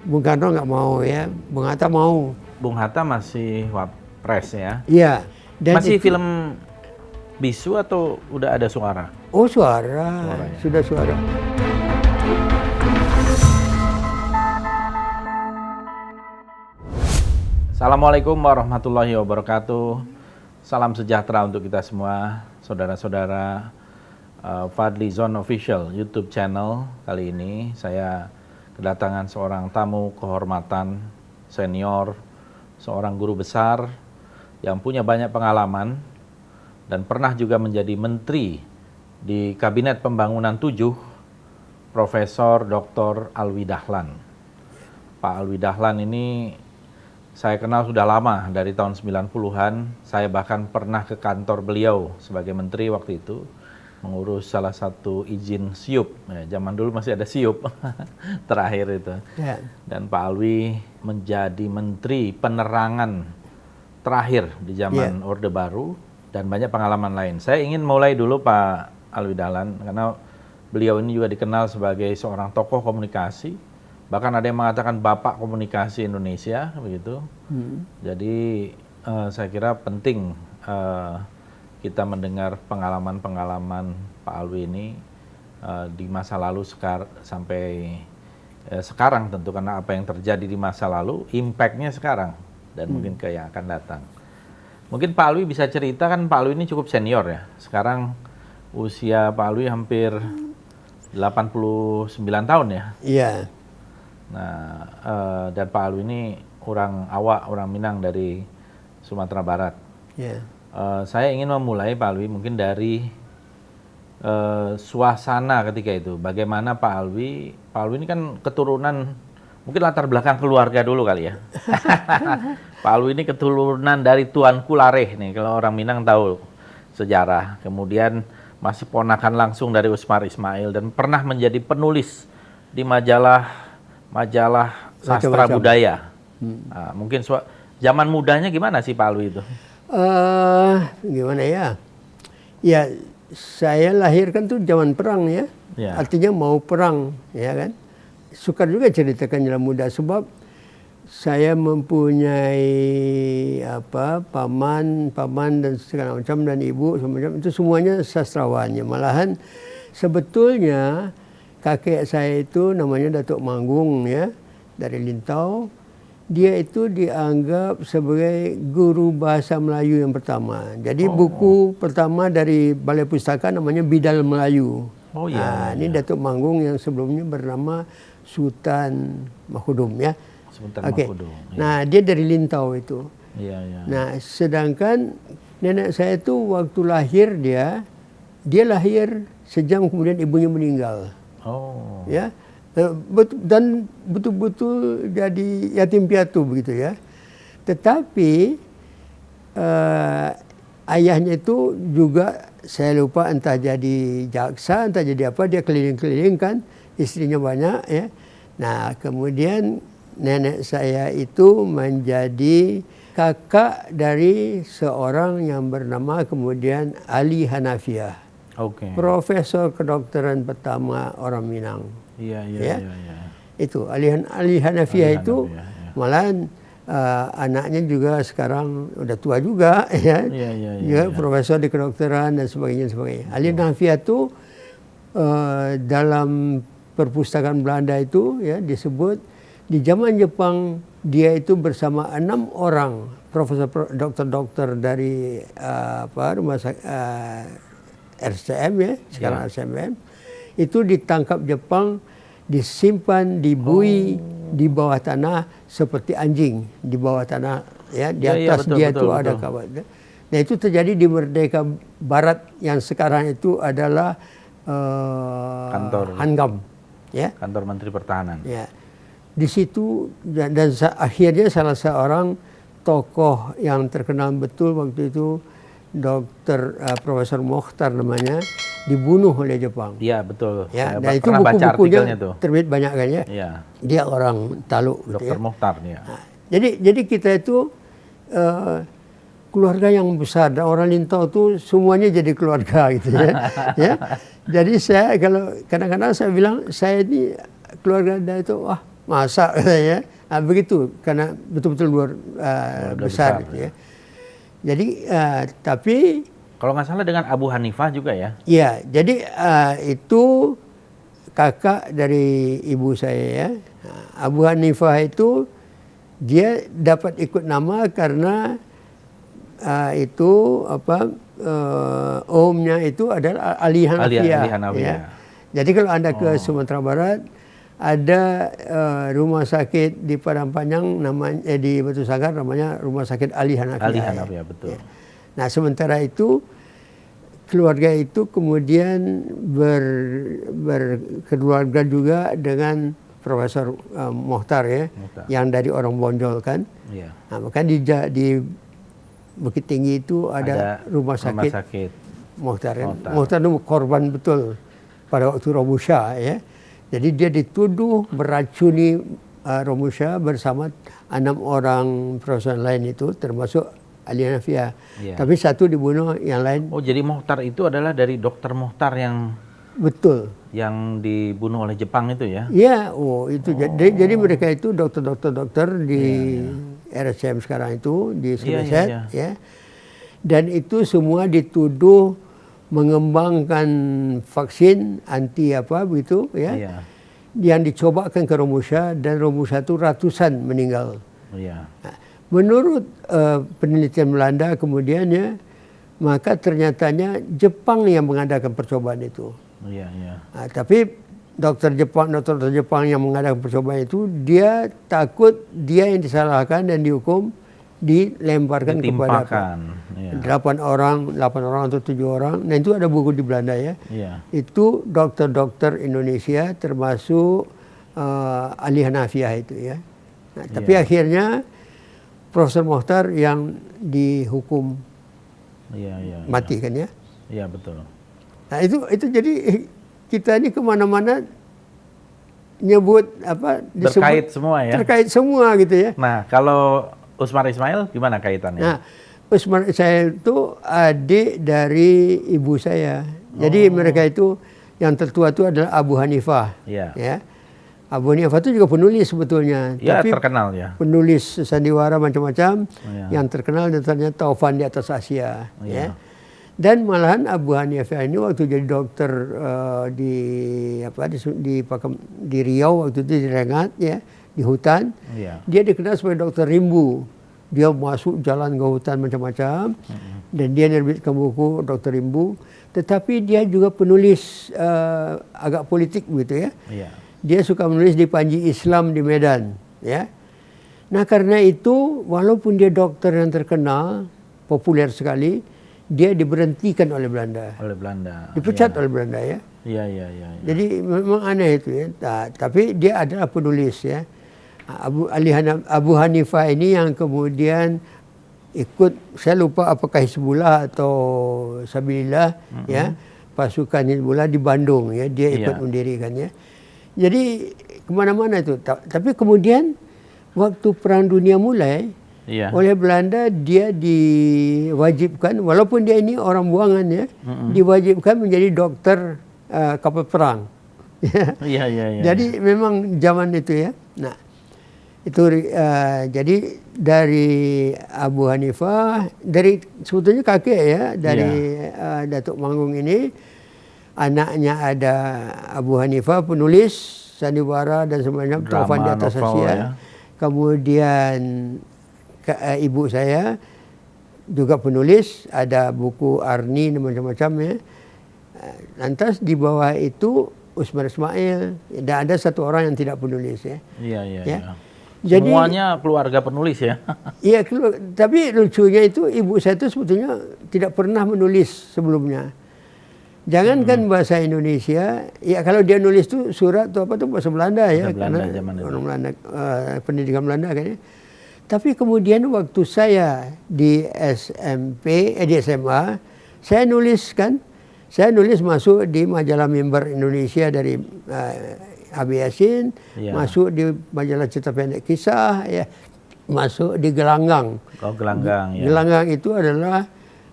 Bung Karno nggak mau ya, Bung Hatta mau. Bung Hatta masih wapres ya. Iya. Dan Masih itu, film bisu atau udah ada suara? oh suara, Suaranya. sudah suara. Assalamualaikum warahmatullahi wabarakatuh. Salam sejahtera untuk kita semua, saudara-saudara Fadli Zon Official YouTube channel. Kali ini saya kedatangan seorang tamu kehormatan senior, seorang guru besar yang punya banyak pengalaman dan pernah juga menjadi menteri di Kabinet Pembangunan 7, Profesor Dr. Alwi Dahlan. Pak Alwi Dahlan ini saya kenal sudah lama, dari tahun 90-an. Saya bahkan pernah ke kantor beliau sebagai menteri waktu itu, mengurus salah satu izin SIUP. Ya, zaman dulu masih ada SIUP, terakhir itu. Ya. Dan Pak Alwi menjadi menteri penerangan terakhir di zaman Orde Baru, dan banyak pengalaman lain. Saya ingin mulai dulu Pak Alwi Dahlan, karena beliau ini juga dikenal sebagai seorang tokoh komunikasi. Bahkan ada yang mengatakan Bapak Komunikasi Indonesia, begitu. Jadi saya kira penting kita mendengar pengalaman-pengalaman Pak Alwi ini di masa lalu sampai sekarang, tentu karena apa yang terjadi di masa lalu, impact-nya sekarang dan mungkin ke yang akan datang. Mungkin Pak Alwi bisa cerita, kan Pak Alwi ini cukup senior ya. Sekarang usia Pak Alwi hampir 89 tahun ya. Iya. Nah, dan Pak Alwi ini orang Awak, orang Minang dari Sumatera Barat. Ya. Saya ingin memulai Pak Alwi mungkin dari suasana ketika itu. Bagaimana Pak Alwi ini kan keturunan, mungkin latar belakang keluarga dulu kali ya. Pak Alwi ini keturunan dari Tuanku Lareh nih, kalau orang Minang tahu sejarah. Kemudian masih ponakan langsung dari Usmar Ismail dan pernah menjadi penulis di majalah sastra budaya. Nah, mungkin zaman mudanya gimana sih Pak Alwi itu? Gimana ya? Ya, saya lahir kan tuh zaman perang ya. Ya. Artinya mau perang, ya kan? Suka juga ceritakan dalam muda, sebab saya mempunyai paman dan segala macam, dan ibu semacam itu semuanya sastrawannya. Malahan sebetulnya kakek saya itu namanya Datuk Manggung ya, dari Lintau. Dia itu dianggap sebagai guru bahasa Melayu yang pertama. Jadi buku pertama dari Balai Pustaka namanya Bidal Melayu. Oh iya. Ini Datuk Manggung yang sebelumnya bernama Sultan Mahkudum ya. Sultan Oke. Mahkudum. Ya. Nah, dia dari Lintau itu. Iya, iya. Nah, sedangkan nenek saya itu waktu lahir dia lahir sejam kemudian ibunya meninggal. Oh. Ya. Dan betul-betul jadi yatim piatu begitu ya. Tetapi ayahnya itu juga saya lupa, entah jadi jaksa, entah jadi apa, dia keliling-keliling kan, istrinya banyak ya. Nah, kemudian nenek saya itu menjadi kakak dari seorang yang bernama kemudian Ali Hanafiah. Oke. Profesor kedokteran pertama orang Minang. Iya. Itu Ali Hanafiah itu Hanafiah, ya. malahan anaknya juga sekarang udah tua juga ya. Iya. Profesor di kedokteran dan sebagainya. Ali Hanafiah itu dalam perpustakaan Belanda itu ya disebut di zaman Jepang dia itu bersama 6 orang profesor dokter dari rumah sakit RCM ya, sekarang RCM, itu ditangkap Jepang, disimpan, dibui di bawah tanah seperti anjing di bawah tanah ya, di atas betul. Ada kawat. Nah, itu terjadi di Merdeka Barat yang sekarang itu adalah kantor Hangam ya. Kantor Menteri Pertahanan. Ya. Di situ dan akhirnya salah seorang tokoh yang terkenal betul waktu itu, Profesor Mokhtar namanya, dibunuh oleh Jepang. Iya, betul. Ya, Saya dan itu pernah baca buku-bukunya artikelnya tuh. terbit banyak kan ya. Iya. Dia orang Taluk gitu Dr. ya. Mokhtar ya. Nah, jadi kita itu keluarga yang besar, dan orang Lintau itu semuanya jadi keluarga gitu ya. Jadi saya kalau kadang-kadang saya bilang saya ini keluarga Anda itu masak katanya. Begitu, karena betul-betul luar besar gitu ya. Jadi tapi kalau nggak salah dengan Abu Hanifah juga ya? iya, jadi itu kakak dari ibu saya ya. Abu Hanifah itu dia dapat ikut nama karena itu omnya itu adalah Ali Hanafiyah. Ali Hanafiyah. Ya. Jadi kalau Anda ke Sumatera Barat, ada rumah sakit di Padang Panjang namanya di Batu Sanggar namanya Rumah Sakit Ali Hanafiyah. Ali Hanafiyah, betul. Ya. Nah, sementara itu keluarga itu kemudian berkeluarga juga dengan Profesor Mokhtar ya, yang dari orang Bonjol kan. Iya. Nah, maka di Bukit Tinggi itu ada rumah sakit Mokhtar. Mokhtar itu korban betul pada waktu Romusha ya. Jadi dia dituduh meracuni Romusha bersama 6 orang profesor lain itu, termasuk Ali Hanafiyah. Yeah. Tapi satu dibunuh, yang lain. Oh, jadi Mokhtar itu adalah dari Dokter Mokhtar yang betul. Yang dibunuh oleh Jepang itu ya? Iya, itu. Jadi mereka itu dokter di RSCM sekarang itu di Sumatera ya. Dan itu semua dituduh mengembangkan vaksin anti apa begitu ya. Iya. Yang dicobakan ke Romusha dan Romusha itu ratusan meninggal. Iya. Nah, menurut penelitian Belanda kemudian ya, maka ternyatanya Jepang yang mengadakan percobaan itu. Iya, iya. Nah, tapi dokter Jepang yang mengadakan percobaan itu dia takut dia yang disalahkan dan dihukum, dilemparkan kepada 8 orang atau 7 orang. Nah, itu ada buku di Belanda ya. Iya. Itu dokter-dokter Indonesia termasuk Ali Hanafiyah itu ya. Nah, tapi akhirnya Profesor Mokhtar yang dihukum mati kan ya. Iya, betul. Nah, itu jadi kita ini kemana-mana nyebut terkait semua ya. Terkait semua gitu ya. Nah, kalau Usmar Ismail gimana kaitannya? Nah, Usmar Ismail itu adik dari ibu saya. Jadi mereka itu yang tertua itu adalah Abu Hanifah. Iya. Ya. Abu Hanifah itu juga penulis sebetulnya. Ya, tapi terkenal ya. Penulis sandiwara macam-macam. Yang terkenal dan ternyata Taufan di atas Asia. Ya. Dan malahan Abu Hanifah ini waktu jadi dokter di Riau waktu itu di Rengat ya, di hutan. Iya. Dia dikenal sebagai dokter rimbu. Dia masuk jalan ke hutan macam-macam dan dia menerbitkan buku Dokter Rimbu. Tetapi dia juga penulis agak politik begitu ya. Iya. Dia suka menulis di Panji Islam di Medan ya. Nah, karena itu walaupun dia dokter yang terkenal, populer sekali, dia diberhentikan oleh Belanda. Dipecat oleh Belanda ya. Iya. Jadi memang aneh itu ya. Nah, tapi dia adalah penulis ya. Abu Hanifah ini yang kemudian ikut, saya lupa apakah Hizbullah atau Sabilillah ya, pasukan Hizbullah di Bandung ya, dia ikut mendirikannya. Jadi kemana-mana itu. Tapi kemudian waktu Perang Dunia mulai, oleh Belanda dia diwajibkan, walaupun dia ini orang buangan ya, diwajibkan menjadi dokter kapal perang. Iya. Jadi memang zaman itu ya. Nah, itu jadi dari Abu Hanifah, dari sebetulnya kakek ya, dari Datuk Manggung ini, anaknya ada Abu Hanifah penulis sandiwara dan semuanya, Taufan di atas Asia. Ya. Kemudian ibu saya juga penulis, ada buku Arni dan macam-macam ya. Lantas di bawah itu Usmar Ismail, dan ada satu orang yang tidak penulis ya. Iya. Jadi, semuanya keluarga penulis ya? Iya, tapi lucunya itu ibu saya itu sebetulnya tidak pernah menulis sebelumnya. Jangankan bahasa Indonesia, ya kalau dia nulis tuh surat atau apa tuh bahasa Belanda ya, karena orang Belanda, pendidikan Belanda kan ya. Tapi kemudian waktu saya di di SMA, saya nulis masuk di majalah Mimbar Indonesia dari Abi Yasin, masuk di majalah cerita pendek kisah, ya, masuk di Gelanggang. Oh, Gelanggang. Ya. Gelanggang itu adalah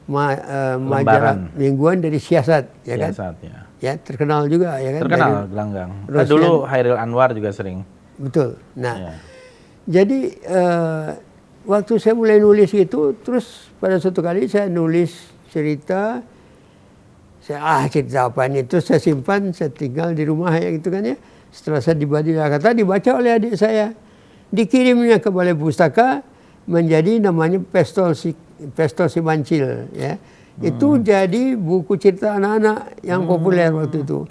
majalah mingguan dari Siasat, ya kan? Siasat, ya. Ya, terkenal juga, ya kan? Terkenal Gelanggang. Dulu Hairil Anwar juga sering betul. Nah, jadi waktu saya mulai nulis itu, terus pada suatu kali saya nulis cerita, cerita apa ini, terus saya simpan, saya tinggal di rumah ya gitu kan ya. Setelah saya di Jakarta, dibaca oleh adik saya, dikirimnya ke Balai Pustaka menjadi namanya Pestol Si Mancil ya. Itu jadi buku cerita anak-anak yang populer waktu itu,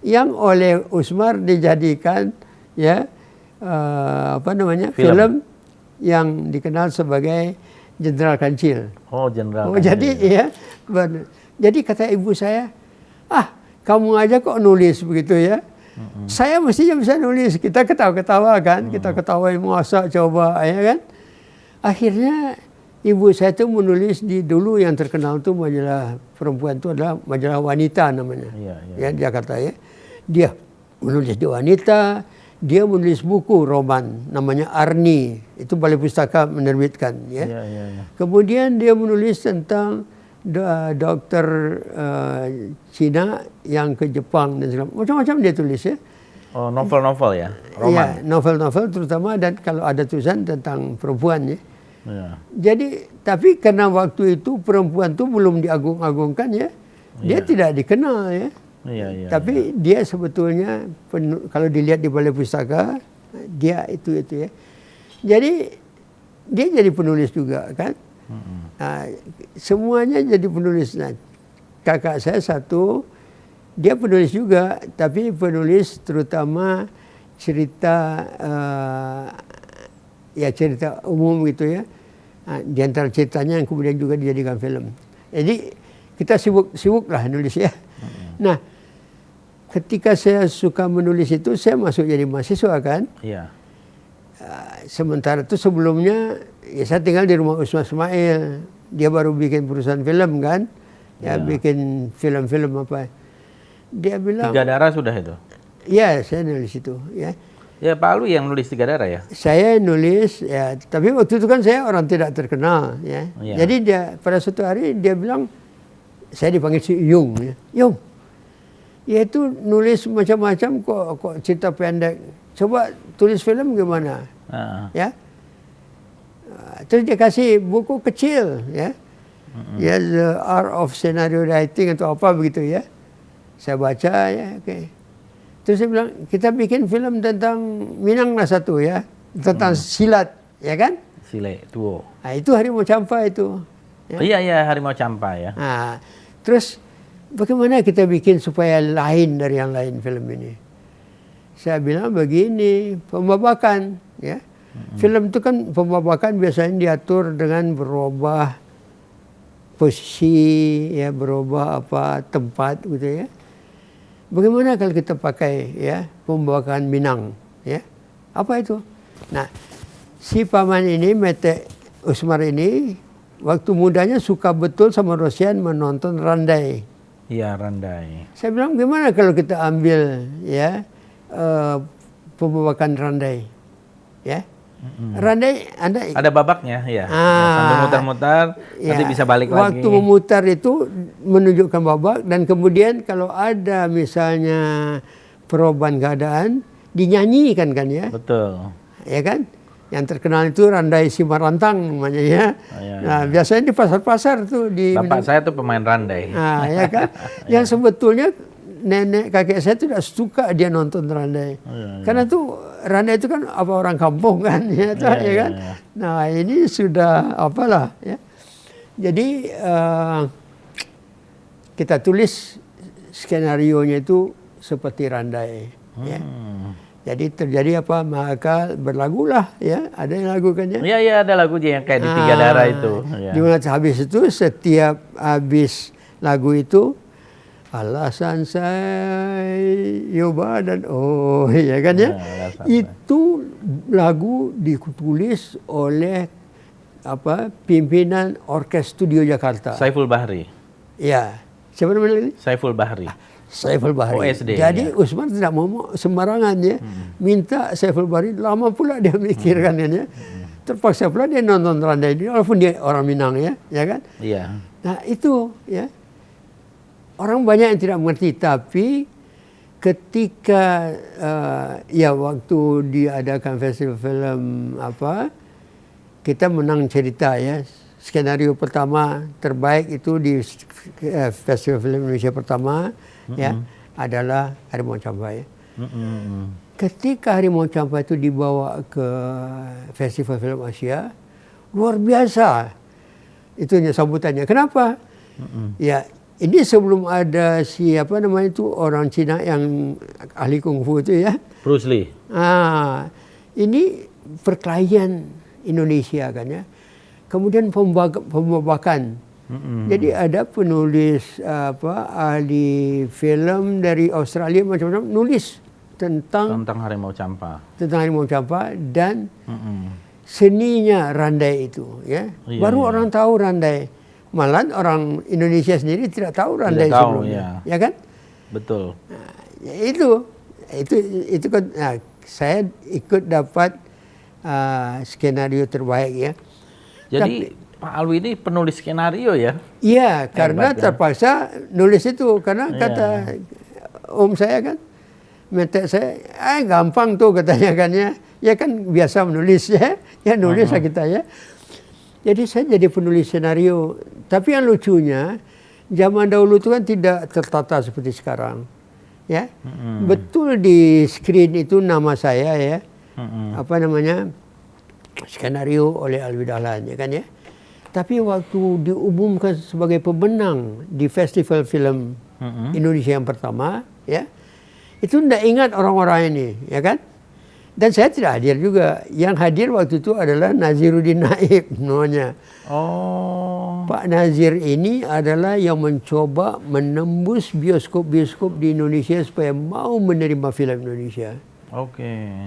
yang oleh Usmar dijadikan ya film yang dikenal sebagai Jenderal Kancil. Oh, Jenderal Kancil. Jadi ya, jadi kata ibu saya, kamu aja kok nulis begitu ya. Saya mestinya bisa nulis. Kita ketawa-ketawa kan, kita ketawain masa coba ya kan. Akhirnya ibu saya tuh menulis dulu yang terkenal tuh majalah perempuan itu adalah majalah Wanita namanya. Ya di Jakarta ya. Dia menulis di Wanita, dia menulis buku roman namanya Arni, itu Balai Pustaka menerbitkan ya. Kemudian dia menulis tentang dokter Cina yang ke Jepang dan segala macam-macam dia tulis ya. Oh, novel-novel ya, roman. Iya, novel-novel terutama, dan kalau ada tulisan tentang perempuan ya. Jadi tapi karena waktu itu perempuan itu belum diagung-agungkan ya, dia tidak dikenal ya. Tapi dia sebetulnya kalau dilihat di Balai Pustaka dia itu ya. Jadi dia jadi penulis juga kan. Semuanya jadi penulis. Nah, kakak saya satu, dia penulis juga, tapi penulis terutama cerita cerita umum gitu ya. Di antara ceritanya yang kemudian juga dijadikan film. Jadi kita sibuk lah nulis ya. Nah, ketika saya suka menulis itu, saya masuk jadi mahasiswa kan. Sementara itu sebelumnya ya saya tinggal di rumah Usman Ismail. Dia baru bikin perusahaan film kan. Bikin film-film apa. Dia bilang, Tiga Darah sudah itu? Iya, saya nulis itu ya. Ya, Pak Alwi yang nulis Tiga Darah ya? Saya nulis ya, tapi waktu itu kan saya orang tidak terkenal ya. Jadi dia pada suatu hari dia bilang, saya dipanggil si Yung ya. Yung, ya itu nulis macam-macam kok cerita pendek. Coba tulis film gimana? Ya. Terus dia kasih buku kecil ya. Ya, The Art of Scenario Writing atau apa begitu ya. Saya baca ya, oke. Terus saya bilang, kita bikin film tentang Minang lah satu ya. Tentang silat, ya kan? Silat, tuo. Nah, itu Harimau Campa itu. Ya. Iya, Harimau Campa ya. Nah, terus bagaimana kita bikin supaya lain dari yang lain film ini? Saya bilang begini, pembabakan ya. Film itu kan pembabakan biasanya diatur dengan berubah posisi, ya, berubah tempat gitu ya. Bagaimana kalau kita pakai ya pembawakan Minang ya? Apa itu? Nah, si paman ini, Mete Usmar ini, waktu mudanya suka betul sama Rosian menonton Randai. Iya, Randai. Saya bilang, gimana kalau kita ambil ya pembawakan Randai ya? Randai ada babaknya ya. Sambil mutar-mutar nanti bisa balik lagi. Waktu memutar itu menunjukkan babak, dan kemudian kalau ada misalnya perubahan keadaan dinyanyikan kan ya. Betul. Ya kan? Yang terkenal itu Randai Simarantang namanya ya. Nah, biasanya di pasar-pasar tuh Bapak saya tuh pemain Randai. Nah, ya kan? Yang sebetulnya nenek kakek saya tidak suka dia nonton Randai. Karena tuh Randai itu kan apa orang kampung kan ya, kan. Nah, ini sudah apalah ya. Jadi kita tulis skenarionya itu seperti Randai ya. Jadi terjadi apa, maka berlagulah ya, ada yang lagukannya. Iya, ada lagunya yang kayak di Tiga Darah itu. Di mana habis itu, setiap habis lagu itu, alasan saya Yoba dan ya kan ya. Itu lagu ditulis oleh pimpinan Orkes Studio Jakarta. Saiful Bahri. Ya. Siapa namanya? Saiful Bahri. Saiful Bahri. OSD. Jadi ya. Usman tidak mau sembarangan ya. Minta Saiful Bahri, lama pula dia mikirkan ya. Terpaksa pula dia nonton Randai ini, walaupun dia orang Minang ya kan? Iya. Nah, itu ya. Orang banyak yang tidak mengerti, tapi ketika ya waktu diadakan festival film kita menang cerita ya. Skenario pertama terbaik itu di Festival Film Indonesia pertama ya adalah Harimau Campa ya. Ketika Harimau Campa itu dibawa ke Festival Film Asia, luar biasa itunya sambutannya. Kenapa? Ya ini sebelum ada siapa namanya itu orang Cina yang ahli kungfu itu ya. Bruce Lee. Ini perkelahian Indonesia kan ya. Kemudian pembabakan. Jadi ada penulis ahli film dari Australia macam-macam nulis tentang Harimau Campa. Tentang Harimau Campa dan seninya Randai itu ya. Baru orang tahu Randai. Malah orang Indonesia sendiri tidak tahu Randai sebelumnya. Ya kan? Betul. Ya itu kan saya ikut dapat skenario terbaik ya. Jadi Pak Alwi ini penulis skenario ya? Iya, karena terpaksa nulis itu karena kata om saya kan, mentek saya, gampang tuh katanya kan ya, ya kan biasa menulis ya nulis lah kita ya. Jadi saya jadi penulis skenario. Tapi yang lucunya zaman dahulu itu kan tidak tertata seperti sekarang, ya. Betul di screen itu nama saya ya, apa namanya? Skenario oleh Alwi Dahlan ya kan ya. Tapi waktu diumumkan sebagai pemenang di Festival Film Indonesia yang pertama ya, itu tidak ingat orang-orang ini ya kan. Dan saya tidak hadir juga. Yang hadir waktu itu adalah Naziruddin Naib namanya. Pak Nazir ini adalah yang mencoba menembus bioskop-bioskop di Indonesia supaya mau menerima film Indonesia.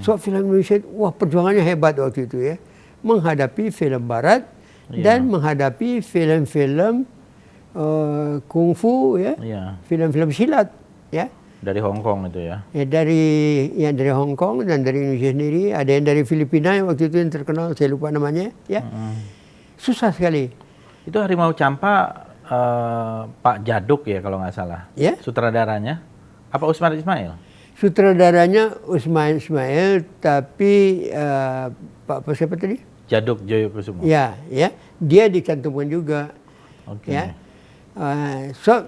So film Indonesia, wah perjuangannya hebat waktu itu ya, menghadapi film Barat dan menghadapi film-film kungfu ya, film-film silat ya. Dari Hong Kong itu ya? Ya dari Hong Kong dan dari Indonesia sendiri, ada yang dari Filipina yang waktu itu yang terkenal, saya lupa namanya ya. Susah sekali. Itu Harimau Campa Pak Jaduk ya kalau nggak salah. Ya? Sutradaranya apa Usmar Ismail? Sutradaranya Usman Ismail, tapi Pak siapa tadi? Jaduk Joyokusumo. Ya, dia dicantumkan juga. Ya.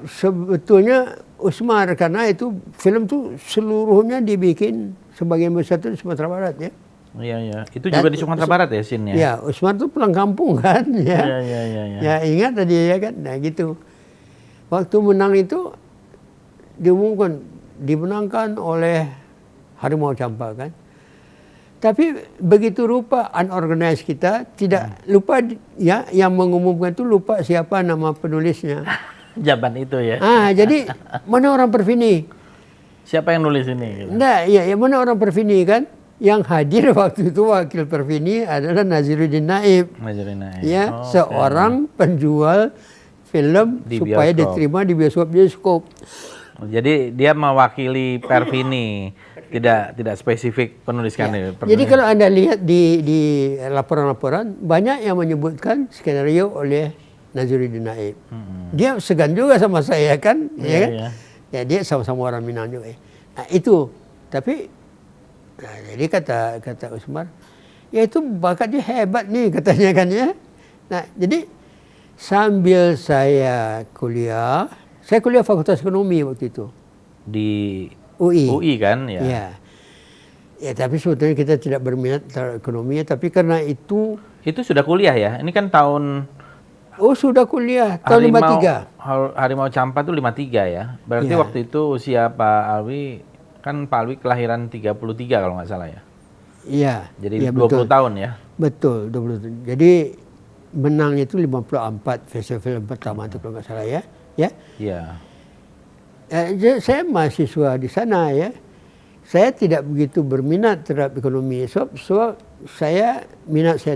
Sebetulnya Usmar karena itu film tuh seluruhnya dibikin sebagian besar itu di Sumatera Barat ya. Iya. Itu juga di Sumatera Barat ya scene-nya. Ya, Usmar tuh pulang kampung kan ya. Iya. Ya ingat tadi ya kan. Nah gitu. Waktu menang itu dimenangkan oleh Harimau Campa kan. Tapi begitu rupa unorganized kita tidak lupa ya, yang mengumumkan itu lupa siapa nama penulisnya. Zaman itu ya. Jadi mana orang Perfini? Siapa yang nulis ini? Enggak, ya mana orang Perfini kan? Yang hadir waktu itu wakil Perfini adalah Naziruddin Naib. Ya, seorang penjual film supaya diterima di bioskop-bioskop. Jadi dia mewakili Perfini, tidak spesifik penuliskan. Jadi kalau Anda lihat di laporan-laporan banyak yang menyebutkan skenario oleh Naziruddin Naib. Dia segan juga sama saya kan, kan? Ya dia sama-sama orang Minang juga. Nah itu, tapi jadi kata Usmar, ya itu bakatnya hebat nih katanya kan ya. Nah jadi sambil saya kuliah Fakultas Ekonomi waktu itu. Di UI. UI kan ya. Ya tapi sebetulnya kita tidak berminat terhadap ekonomi, tapi karena itu sudah kuliah ya. Ini kan tahun sudah kuliah tahun 53. Harimau Campa itu 53 ya. Berarti waktu itu usia Pak Alwi kan Pak Alwi kelahiran 33 kalau nggak salah ya. Iya. Jadi 20 tahun ya. Betul, 20 tahun. Jadi menang itu 54 festival film pertama itu kalau nggak salah ya. Iya. Saya mahasiswa di sana ya. Saya tidak begitu berminat terhadap ekonomi. So saya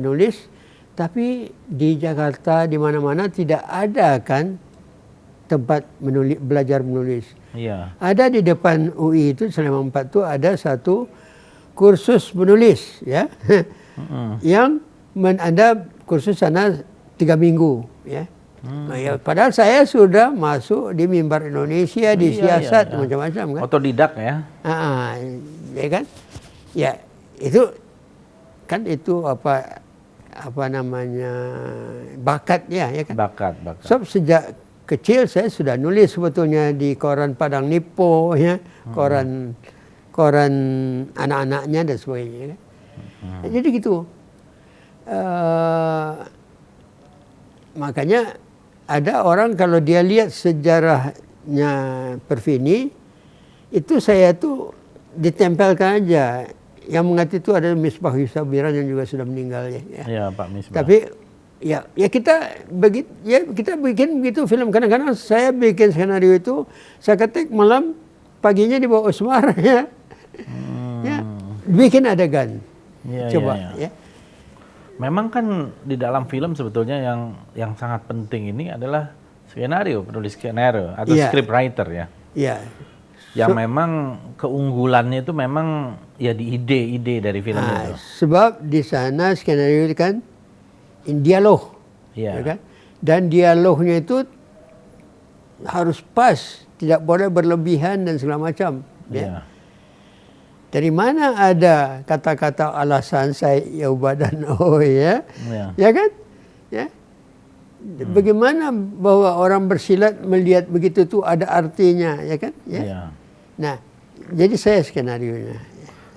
nulis, tapi di Jakarta di mana-mana tidak ada kan tempat belajar menulis. Iya. Ada di depan UI itu Sleman 4 itu ada satu kursus menulis ya. Yang Anda kursus sana 3 minggu ya. Nah, ya, padahal saya sudah masuk di Mimbar Indonesia, di siasat, macam-macam kan. Otodidak ya? Ya kan? Ya itu kan itu apa namanya bakatnya ya kan. Bakat. So sejak kecil saya sudah nulis sebetulnya di koran Padang Nipo ya, koran anak-anaknya dan sebagainya. Kan? Jadi gitu. Makanya ada orang kalau dia lihat sejarahnya Perfini, itu saya tuh ditempelkan aja. Yang mengatakan itu adalah Misbah Yusabiran yang juga sudah meninggal ya. Iya Pak Misbah. Tapi ya kita bikin begitu film. Kadang-kadang saya bikin skenario itu, saya ketik malam, paginya dibawa Usmar ya. Ya, bikin adegan. Coba ya. Memang kan di dalam film sebetulnya yang sangat penting ini adalah skenario, penulis skenario atau scriptwriter ya. Iya. Yang memang keunggulannya itu memang ya di ide-ide dari film itu. Sebab di sana skenario itu kan dialog. Ya kan? Dan dialognya itu harus pas, tidak boleh berlebihan dan segala macam. Ya. Dari mana ada kata-kata alasan saya Yauba dan ya? Ya kan? Ya. Bagaimana bahwa orang bersilat melihat begitu tuh ada artinya, ya kan? Ya. Nah, jadi saya skenarionya.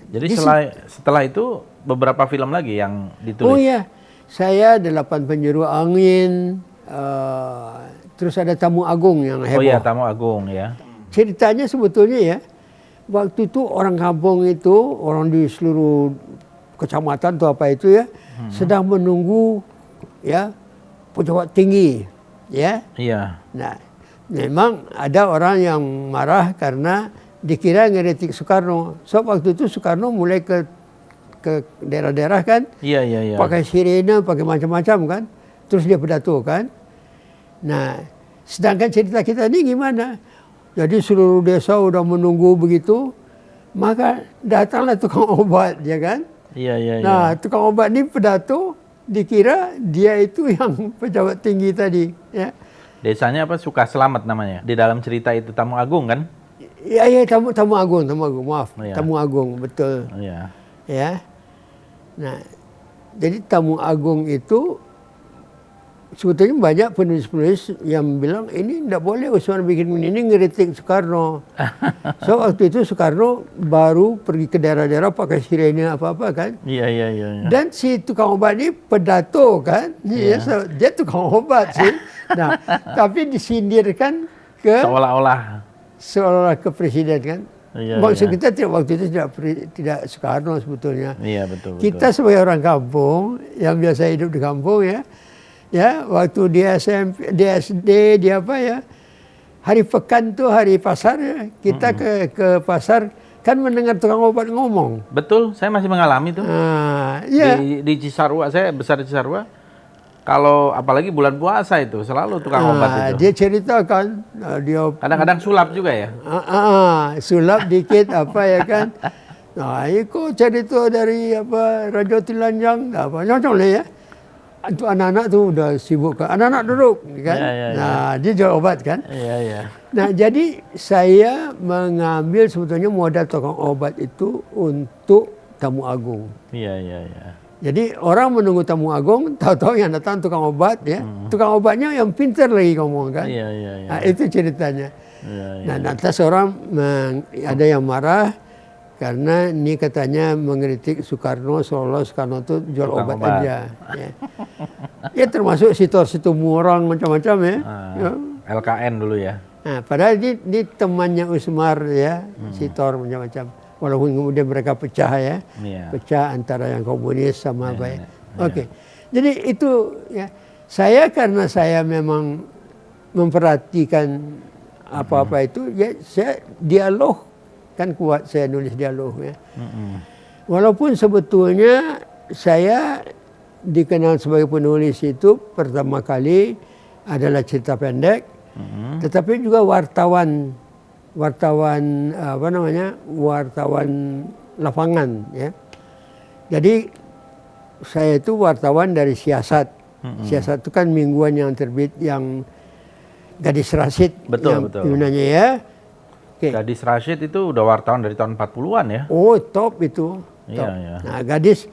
Jadi setelah itu beberapa film lagi yang ditulis. Oh iya, saya 8 Penjuru Angin, terus ada Tamu Agung yang heboh. Oh iya, Tamu Agung ya. Ceritanya sebetulnya ya, waktu itu orang kampung itu, orang di seluruh kecamatan atau apa itu ya, sedang menunggu ya pejabat tinggi, ya. Iya. Nah, memang ada orang yang marah karena dikira ngeritik Soekarno. So waktu itu Soekarno mulai ke daerah-daerah kan, iya. Pakai sirene, pakai macam-macam kan, terus dia pidato kan. Nah, sedangkan cerita kita ini gimana? Jadi seluruh desa udah menunggu begitu, maka datanglah tukang obat, ya kan? Iya. Nah, tukang obat ini pidato, dikira dia itu yang pejabat tinggi tadi. Ya. Desanya apa? Sukaselamat namanya. Di dalam cerita itu Tamu Agung kan? Iya, Tamu Agung, maaf. Ya. Tamu Agung, betul. Iya. Ya. Nah, jadi Tamu Agung itu sebetulnya banyak penulis-penulis yang bilang ini tidak boleh Usman bikin ini ngeritik Soekarno. So waktu itu Soekarno baru pergi ke daerah-daerah pakai sirene apa-apa kan. Iya. Dan si tukang obat ini pedato kan. Iya. So, dia tukang obat sih. Nah, tapi disindirkan ke seolah-olah ke presiden kan. Maksud kita waktu itu tidak Soekarno sebetulnya. Iya, betul. Kita sebagai orang kampung yang biasa hidup di kampung ya. Ya, waktu di SMP, di SD, di apa ya, hari pekan tuh hari pasar ya, kita ke pasar kan mendengar tukang obat ngomong. Betul, saya masih mengalami tuh. Iya. Di Cisarua, saya besar di Cisarua. Kalau apalagi bulan puasa itu selalu tukang obat itu. Dia ceritakan, dia kadang-kadang sulap juga ya. Sulap dikit apa ya kan. Nah, itu cerita dari apa Raja Tilanjang, apa macam lah ya. Itu anak-anak tuh udah sibuk kan. Anak-anak duduk kan. Nah, dia jual obat kan. Iya. Nah, jadi saya mengambil sebetulnya modal tukang obat itu untuk Tamu Agung. Iya. Jadi orang menunggu Tamu Agung, tahu-tahu yang datang tukang obat ya. Tukang obatnya yang pintar lagi ngomong kan. Iya. Nah, itu ceritanya. Nah, lantas orang ada yang marah karena ini katanya mengkritik Soekarno, seolah Soekarno itu jual obat aja. Ya termasuk situ murang macam-macam ya. LKN dulu ya. Nah, padahal ini temannya Usmar ya, Sitor macam-macam. Walaupun kemudian mereka pecah ya, pecah antara yang komunis sama apa ya. Oke. Jadi itu ya, saya karena saya memang memperhatikan apa-apa itu, ya saya dialog. Kan kuat saya nulis dialog ya. Walaupun sebetulnya saya dikenal sebagai penulis itu pertama kali adalah cerita pendek, tetapi juga wartawan lapangan ya. Jadi saya itu wartawan dari siasat Siasat itu kan mingguan yang terbit yang Gadis Rasyid. Betul, yang betul. Gunanya ya. Oke. Gadis Rasyid itu udah wartawan dari tahun 40-an ya? Oh, top itu. Iya, Top. iya. Nah, Gadis.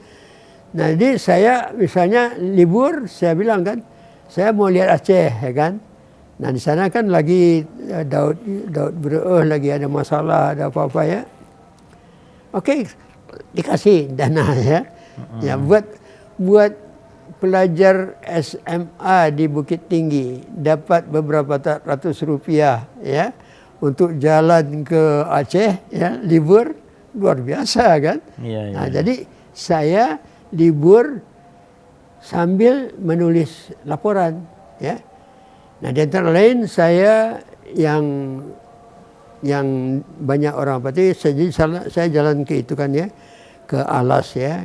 Nah, jadi saya misalnya libur, saya bilang kan, saya mau lihat Aceh, ya kan. Nah, di sana kan lagi Daud lagi ada masalah, ada apa-apa ya. Oke, dikasih dana ya. Ya, buat pelajar SMA di Bukit Tinggi dapat beberapa ratus rupiah ya untuk jalan ke Aceh ya, libur luar biasa kan. Iya, iya. Nah, jadi saya libur sambil menulis laporan ya. Nah, di antara lain saya yang banyak orang berarti saya jalan ke itu kan ya, ke Alas ya.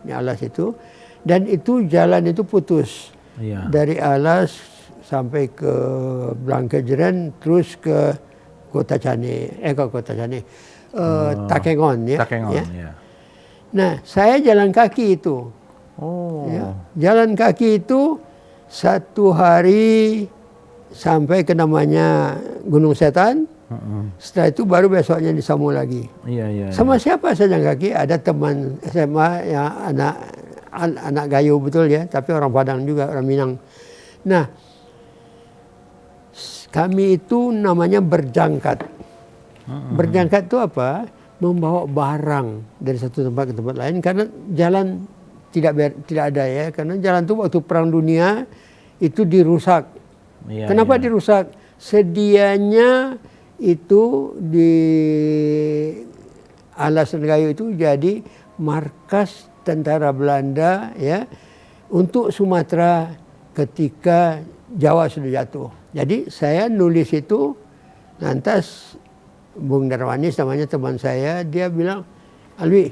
Ini Alas itu, dan itu jalan itu putus. Iya. Dari Alas sampai ke Blankejeran terus ke Kota Cane, Takengon ya. Takengon, ya. ya. Nah, saya jalan kaki itu. Oh. Ya. Jalan kaki itu 1 hari sampai ke namanya Gunung Setan. Setelah itu baru besoknya disambung lagi. Iya, iya. Sama siapa saya jalan kaki? Ada teman SMA yang anak Gayo betul ya, tapi orang Padang juga, orang Minang. Nah, kami itu namanya berjangkat. Berjangkat itu apa? Membawa barang dari satu tempat ke tempat lain karena jalan tidak ada ya, karena jalan itu waktu Perang Dunia itu dirusak. Iya, Kenapa iya. dirusak? Sedianya itu di Alas dan Gayo itu jadi markas tentara Belanda ya untuk Sumatera ketika Jawa sudah jatuh. Jadi saya nulis itu, lantas Bung Darwanis namanya teman saya, dia bilang, Alwi,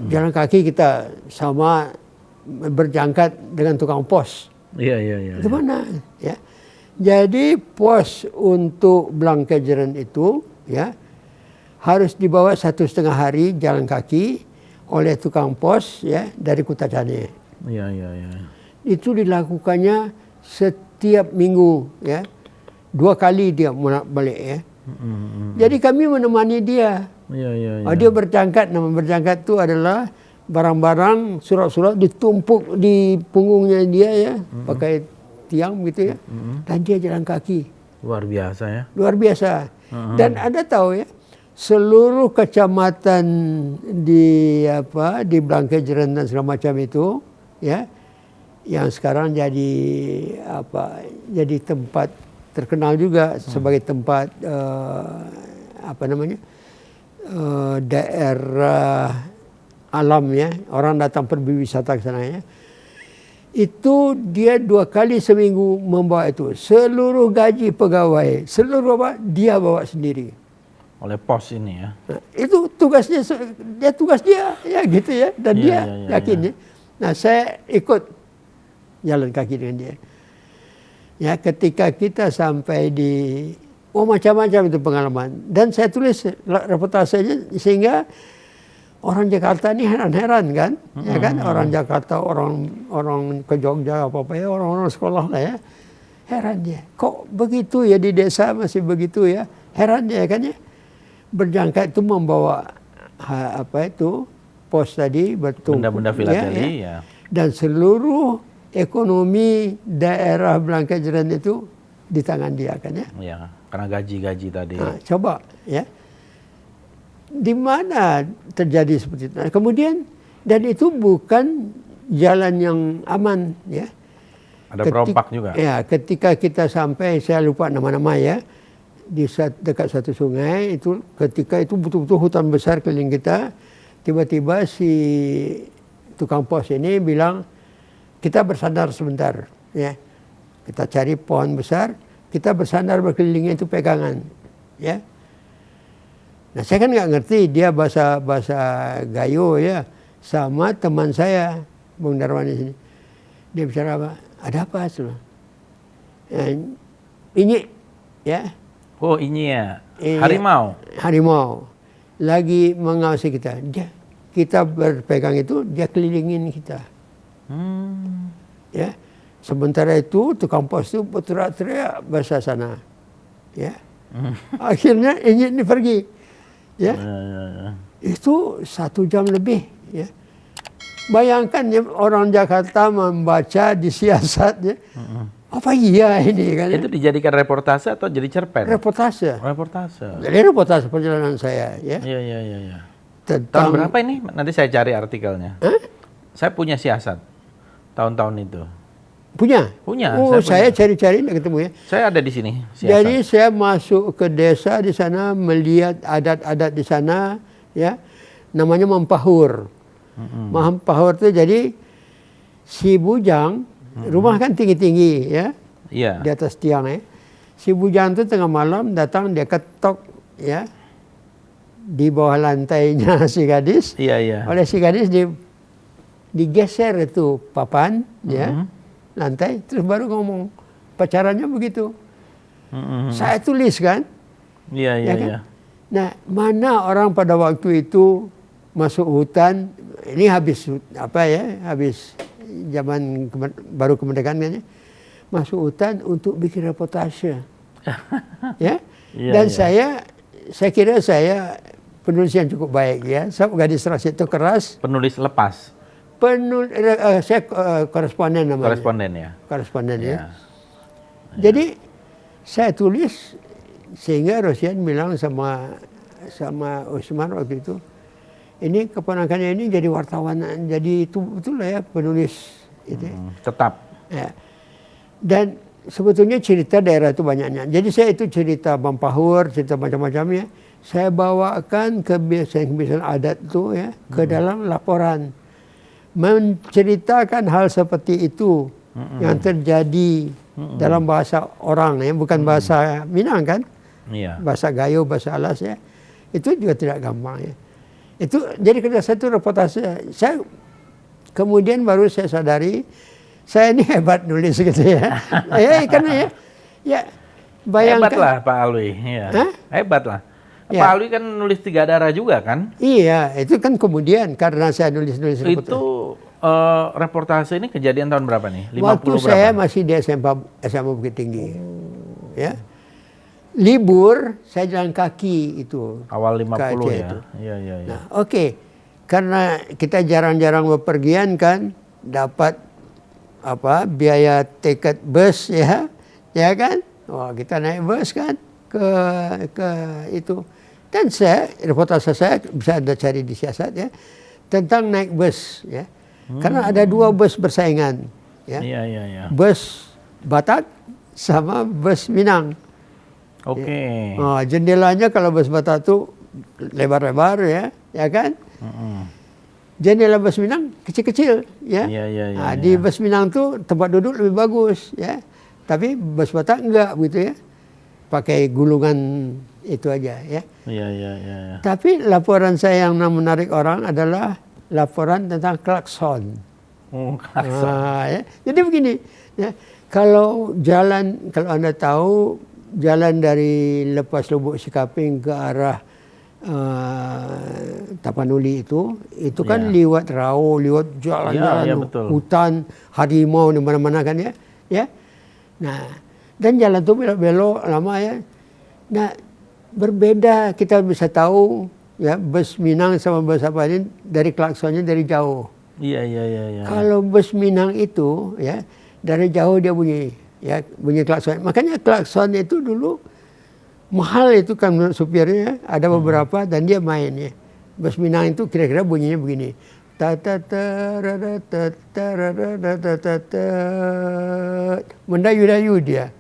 jalan kaki kita sama berjangkat dengan tukang pos. Iya, iya, iya. Itu mana? Ya. Jadi pos untuk Blankejeran itu ya harus dibawa 1,5 hari jalan kaki oleh tukang pos ya dari Kota Cane. Iya, iya, iya. Itu dilakukannya setiap minggu ya. 2 kali dia balik ya. Jadi kami menemani dia. Iya, iya, iya. Dia berjangkat, nama berjangkat itu adalah barang-barang, surat-surat ditumpuk di punggungnya dia ya, pakai tiang gitu ya, dan dia jalan kaki. Luar biasa ya. Luar biasa. Dan Anda tahu ya, seluruh kecamatan di Blankejeran dan segala macam itu ya, yang sekarang jadi tempat terkenal juga sebagai tempat daerah alam ya, orang datang berwisata ke sana ya. Itu dia 2 kali seminggu membawa itu. Seluruh gaji pegawai, seluruh dia bawa sendiri. Oleh pos ini ya. Nah, itu tugas dia ya gitu ya, dan dia yakin ya. Nah, saya ikut jalan kaki dengan dia. Ya, ketika kita sampai di macam-macam itu pengalaman, dan saya tulis reportasenya sehingga orang Jakarta ini heran-heran kan, ya kan, orang Jakarta, orang ke Jogja apa ya, orang-orang sekolah lah ya, heran dia, kok begitu ya di desa masih begitu ya, heran dia kan ya, berjangka itu membawa pos tadi bertumpuk, benda-benda filateli ya. Dan seluruh ekonomi daerah Blankejeran itu di tangan dia kan ya. Iya, karena gaji-gaji tadi. Nah, coba ya. Di mana terjadi seperti itu. Nah, kemudian, dan itu bukan jalan yang aman ya. Ada perompak juga. Ya, ketika kita sampai, saya lupa nama-nama ya, dekat satu sungai itu, ketika itu betul-betul hutan besar keliling kita, tiba-tiba si tukang pos ini bilang, kita bersandar sebentar ya. Kita cari pohon besar, kita bersandar berkelilingnya itu pegangan ya. Nah, saya kan nggak ngerti dia bahasa Gayo ya, sama teman saya Bung Darwanis ini. Dia bicara apa? Ada apa semua? Ini ya. Oh, ini ya. Harimau. Harimau lagi mengawasi kita. Kita berpegang itu, dia kelilingin kita. Ya. Sementara itu tukang pos itu berteriak-teriak bahasa sana. Ya. Akhirnya ini pergi. Ya. Itu 1 jam lebih. Ya. Bayangkan ya, orang Jakarta membaca di Siasat. Ya. Apa iya ini kan? Itu dijadikan reportase atau jadi cerpen? Reportase. Reportase. Jadi reportase perjalanan saya. Ya. Iya. Tentang Tahun berapa ini? Nanti saya cari artikelnya. Saya punya Siasat tahun-tahun itu. Punya? Punya. Oh, saya cari-cari tidak ketemu ya. Saya ada di sini. Siasat. Jadi saya masuk ke desa di sana, melihat adat-adat di sana, ya, namanya Mempahur. Mempahur itu jadi si bujang, rumah kan tinggi-tinggi, ya, Iya. di atas tiang ya. Si bujang itu tengah malam datang, dia ketok, ya, di bawah lantainya si gadis. Iya. Oleh si gadis digeser itu papan, ya, lantai, terus baru ngomong. Pacarannya begitu. Saya tulis kan. Iya. Kan? Nah, mana orang pada waktu itu masuk hutan, ini habis habis zaman baru kemerdekaan kan, ya, masuk hutan untuk bikin reportase. Ya. Dan saya kira saya penulis yang cukup baik ya. Sebab gadis ras itu keras. Penulis lepas. Saya koresponden namanya. Koresponden ya. Koresponden ya. Jadi saya tulis sehingga Rosian bilang sama Usman waktu itu, ini keponakannya ini jadi wartawan, jadi itu betul lah ya penulis itu. Tetap. Ya. Dan sebetulnya cerita daerah itu banyaknya. Jadi saya itu cerita Mempahur, cerita macam-macamnya. Saya bawakan kebiasaan adat itu ya ke dalam laporan. Menceritakan hal seperti itu yang terjadi dalam bahasa orang ya, bukan bahasa Minang kan? Iya. Bahasa Gayo, bahasa Alas ya. Itu juga tidak gampang ya. Itu jadi kerja saya itu reportase. Saya kemudian baru saya sadari saya ini hebat nulis gitu ya. Karena ya bayangkan. Hebat lah Pak Alwi. Ya. Hebat lah. Ya. Pak Alwi kan nulis 3 darah juga kan? Iya, itu kan kemudian karena saya nulis reportase. Itu reportase ini kejadian tahun berapa nih? 50 waktu berapa? saya masih di SMA Bukit Tinggi. Ya. Libur saya jalan kaki itu. Awal 50 ya. Itu. Iya. Nah, oke. Karena kita jarang-jarang bepergian kan, dapat biaya tiket bus ya kan? Wah, kita naik bus kan ke itu. Dan saya reportase saya bisa Anda cari di Siasat ya tentang naik bus ya. Karena ada 2 bus bersaingan ya. Iya. Bus Batak sama bus Minang. Oke. Jendelanya kalau bus Batak itu lebar-lebar ya kan? Jendela bus Minang kecil-kecil ya. Iya. Di bus Minang tuh tempat duduk lebih bagus ya. Tapi bus Batak enggak begitu ya. Pakai gulungan itu aja ya. Iya. Tapi laporan saya yang menarik orang adalah laporan tentang klakson. Klakson. Ya. Jadi begini ya. Kalau Anda tahu jalan dari Lepas Lubuk Sikaping ke arah Tapanuli itu kan lewat rawa, lewat jalan-jalan hutan, harimau di mana-mana kan ya. Nah, dan jalan itu belok-belok lama ya. Nah, berbeda kita bisa tahu ya bus Minang sama bus apa ini dari klaksonnya dari jauh. Iya. Kalau bus Minang itu ya dari jauh dia bunyi klakson. Makanya klakson itu dulu mahal itu kan menurut supirnya, ada beberapa dan dia main ya. Bus Minang itu kira-kira bunyinya begini. Mendayu-dayu dia.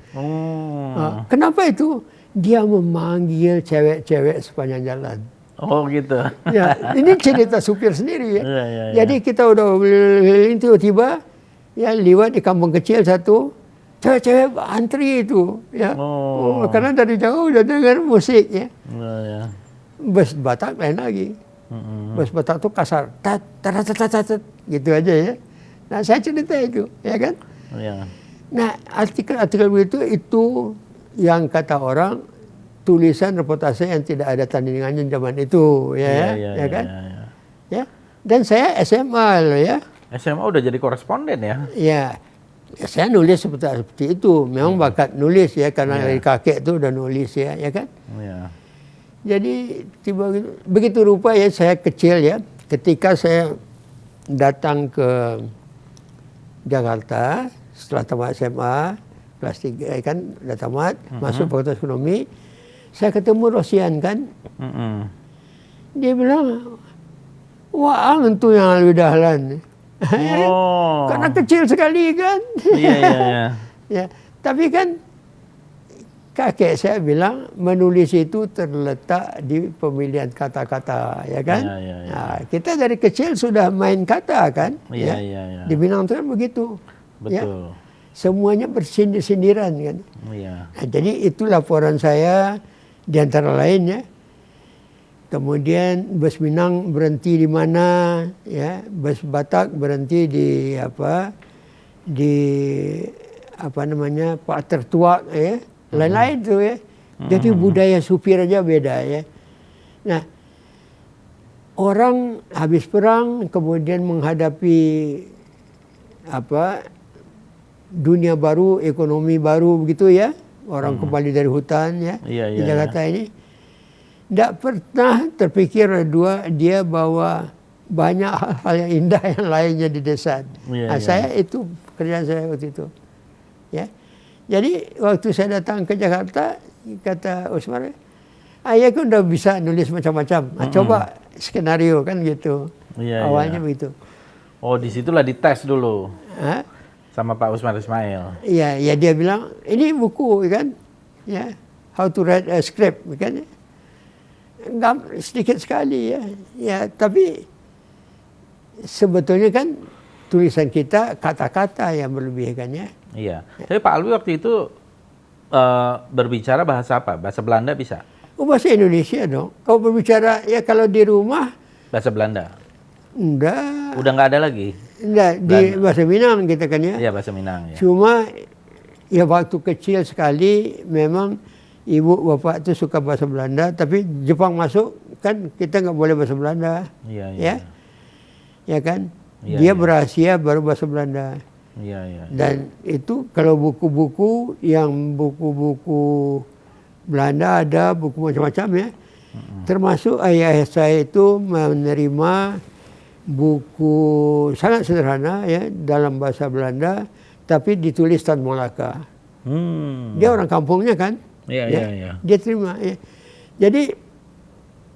Kenapa itu? Dia memanggil cewek-cewek sepanjang jalan. Oh gitu. Ya, ini cerita supir sendiri ya. Iya. Jadi kita udah keliling tiba-tiba ya lewat di kampung kecil satu, cewek-cewek antri itu ya. Karena dari jauh udah dengar musik ya. Bus Batak lain lagi. Bus Batak tuh kasar, tat gitu aja ya. Nah, saya cerita itu, ya kan? Iya. Nah, artikel-artikel begitu itu yang kata orang tulisan reportase yang tidak ada tandingannya zaman itu, ya kan? Ya. Dan saya SMA loh ya. SMA udah jadi koresponden ya? Ya. Ya, saya nulis seperti itu. Memang bakat nulis ya, karena dari kakek itu udah nulis ya kan. Iya. Jadi begitu rupa ya, saya kecil ya, ketika saya datang ke Jakarta setelah tamat SMA kelas 3 kan udah tamat, masuk Fakultas Ekonomi, saya ketemu Rosian kan. Dia bilang, wah itu yang lebih dahlan. Oh. Karena kecil sekali kan. Iya. Ya, tapi kan kakek saya bilang menulis itu terletak di pemilihan kata-kata, ya kan? Iya. Nah, kita dari kecil sudah main kata kan? Iya. Di Minang itu kan begitu. Ya? Betul. Semuanya bersindir-sindiran kan? Iya. Nah, jadi itu laporan saya di antara lain ya. Kemudian bus Minang berhenti di mana, ya, bus Batak berhenti di Pak Tertuak, ya, lain-lain tuh ya. Jadi budaya supir aja beda ya. Nah, orang habis perang kemudian menghadapi dunia baru, ekonomi baru begitu ya. Orang kembali dari hutan ya di Jakarta ini. Tidak pernah terpikir dia bahwa banyak hal-hal yang indah yang lainnya di desa. Saya itu pekerjaan saya waktu itu. Ya, jadi waktu saya datang ke Jakarta, kata Usmar, ayah kan udah bisa nulis macam-macam. Coba skenario kan gitu. Awalnya begitu. Oh, disitulah dites dulu sama Pak Usmar Ismail. Iya, ya dia bilang ini buku kan, ya, how to write a script kan. Sedikit sekali ya, tapi sebetulnya kan tulisan kita kata-kata yang berlebih kan ya. Iya. Tapi Pak Alwi waktu itu berbicara bahasa apa? Bahasa Belanda bisa? Oh, bahasa Indonesia dong. Kalau berbicara ya kalau di rumah bahasa Belanda. Enggak. Udah nggak ada lagi? Enggak, di bahasa Minang kita kan ya. Iya, bahasa Minang ya. Cuma ya waktu kecil sekali memang ibu bapak itu suka bahasa Belanda, tapi Jepang masuk kan kita nggak boleh bahasa Belanda. Iya. Ya kan? Dia berasia baru bahasa Belanda. Iya. Dan itu kalau buku-buku Belanda ada buku macam-macam ya. Termasuk ayah saya itu menerima buku sangat sederhana ya dalam bahasa Belanda, tapi ditulis Tan Malaka. Dia orang kampungnya kan. Iya. Dia terima. Ya. Jadi,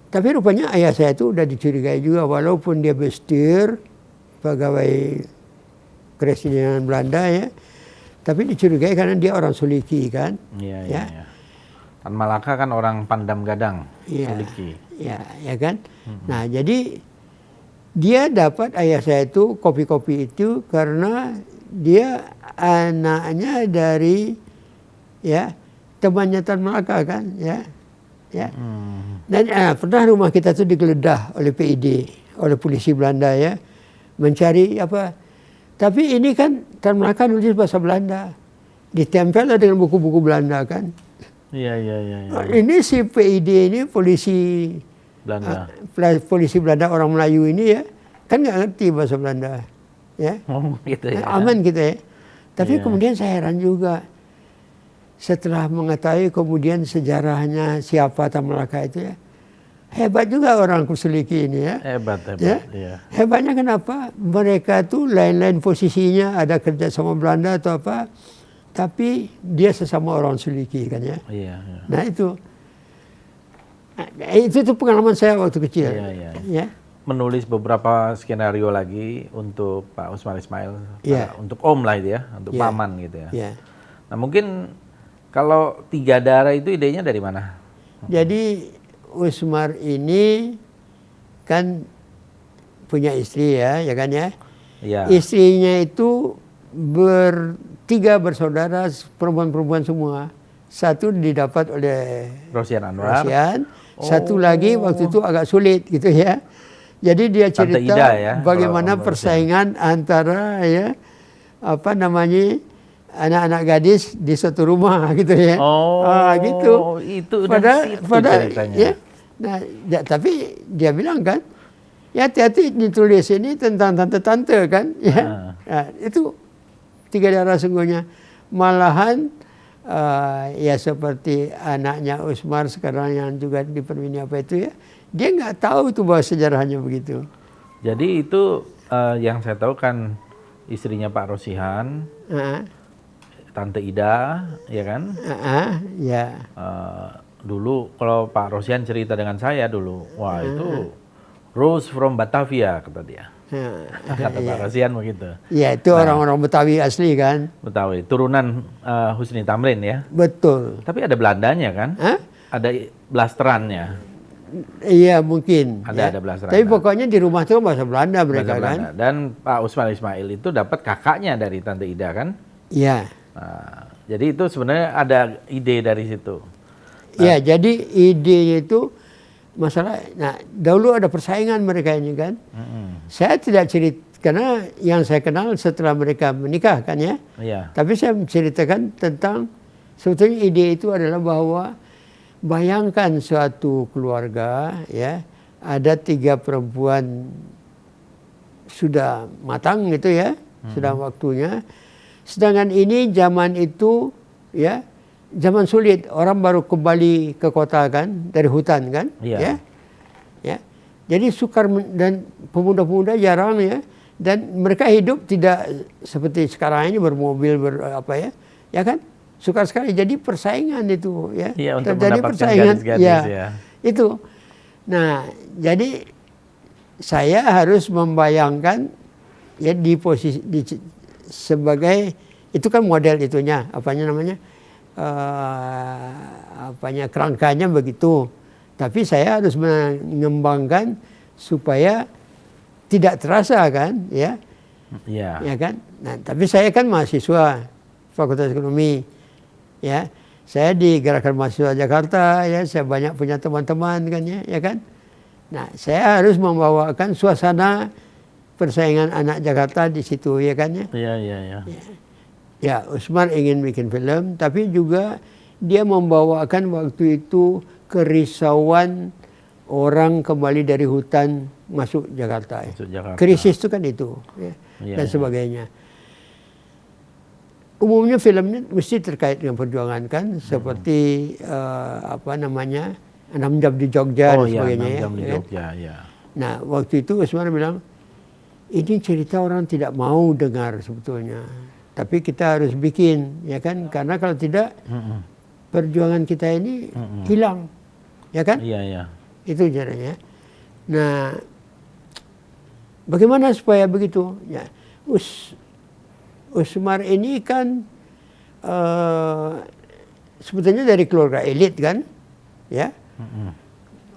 tapi rupanya ayah saya itu udah dicurigai juga, walaupun dia bestuur pegawai Kepresidenan Belanda ya, tapi dicurigai karena dia orang Suliki kan. Iya. Tan Malaka kan orang Pandam Gadang, Suliki. Ya kan. Nah, jadi dia dapat ayah saya itu kopi-kopi itu karena dia anaknya dari temannya Tan Malaka kan, ya. Dan pernah rumah kita tuh digeledah oleh PID, oleh polisi Belanda ya, mencari Tapi ini kan Tan Malaka nulis bahasa Belanda, ditempel dengan buku-buku Belanda kan. Iya. Ini si PID ini polisi Belanda. Polisi Belanda orang Melayu ini ya, kan nggak ngerti bahasa Belanda, ya. Gitu ya. Aman gitu ya. Tapi kemudian saya heran juga. Setelah mengetahui kemudian sejarahnya siapa Tan Malaka itu ya, hebat juga orang Suliki ini ya. Hebat. Ya? Iya. Hebatnya kenapa? Mereka tuh lain-lain posisinya, ada kerja sama Belanda atau apa, tapi dia sesama orang Suliki kan ya. Iya. Nah itu pengalaman saya waktu kecil. Iya. Ya. Menulis beberapa skenario lagi untuk Pak Usmar Ismail, untuk Om lah itu ya, untuk paman gitu ya. Iya. Nah mungkin kalau Tiga Darah itu idenya dari mana? Jadi Usmar ini kan punya istri ya kan ya. Iya. Istrinya itu tiga bersaudara, perempuan-perempuan semua. Satu didapat oleh Rosian Anwar. Satu lagi waktu itu agak sulit gitu ya. Jadi dia cerita Ida, ya, bagaimana persaingan antara anak-anak gadis di suatu rumah gitu ya. Gitu. Itu pada ya. Nah, tapi dia bilang kan, ya hati-hati ditulis ini tentang tante-tante kan, ya. Nah, itu tiga darah sungguhnya. Malahan ya seperti anaknya Usmar sekarang yang juga di Permini apa itu ya, dia nggak tahu tuh bahwa sejarahnya begitu. Jadi itu yang saya tahu kan istrinya Pak Rosihan, Tante Ida, ya kan? Ya. Dulu kalau Pak Rosihan cerita dengan saya dulu, wah itu Rose from Batavia kata dia. Kata Pak Rosihan begitu. Ya itu orang-orang Betawi asli kan. Betawi, turunan Husni Tamrin ya. Betul. Tapi ada Belandanya kan? Ada blasterannya. Iya mungkin. Ada blasteran. Tapi pokoknya di rumah itu bahasa Belanda mereka Belanda. kan. Dan Pak Usman Ismail itu dapat kakaknya dari Tante Ida kan? Iya. Nah, jadi itu sebenarnya ada ide dari situ. Iya, jadi idenya itu masalah. Nah, dahulu ada persaingan mereka ini kan. Saya tidak cerita karena yang saya kenal setelah mereka menikah kan ya. Iya. Tapi saya menceritakan tentang sebetulnya ide itu adalah bahwa bayangkan suatu keluarga ya, ada 3 perempuan sudah matang gitu ya, sudah waktunya. Sedangkan ini zaman itu ya, zaman sulit, orang baru kembali ke kota kan, dari hutan kan, ya. Jadi sukar dan pemuda-pemuda jarang ya, dan mereka hidup tidak seperti sekarang ini bermobil ya kan, sukar sekali. Jadi persaingan itu ya, untuk terjadi mendapatkan persaingan gadis-gadis ya. Itu. Nah, jadi saya harus membayangkan ya di posisi sebagai itu kan model itunya, kerangkanya begitu. Tapi saya harus mengembangkan supaya tidak terasa kan, ya. Ya kan. Nah, tapi saya kan mahasiswa Fakultas Ekonomi, ya. Saya di Gerakan Mahasiswa Jakarta, ya. Saya banyak punya teman-teman kan, ya kan. Nah, saya harus membawakan suasana persaingan anak Jakarta di situ, ya kan, ya. Ya, Usmar ingin bikin film, tapi juga dia membawakan waktu itu kerisauan orang kembali dari hutan masuk Jakarta. Krisis itu kan itu, ya, dan sebagainya. Umumnya filmnya mesti terkait dengan perjuangan kan, seperti 6 jam di Jogja dan sebagainya. 6 jam di Jogja, ya. Nah, waktu itu Usmar bilang, ini cerita orang tidak mau dengar sebetulnya. Tapi kita harus bikin, ya kan? Karena kalau tidak, perjuangan kita ini hilang, ya kan? Iya. Itu caranya. Nah, bagaimana supaya begitu? Ya, Usmar ini kan sebetulnya dari keluarga elit kan, ya.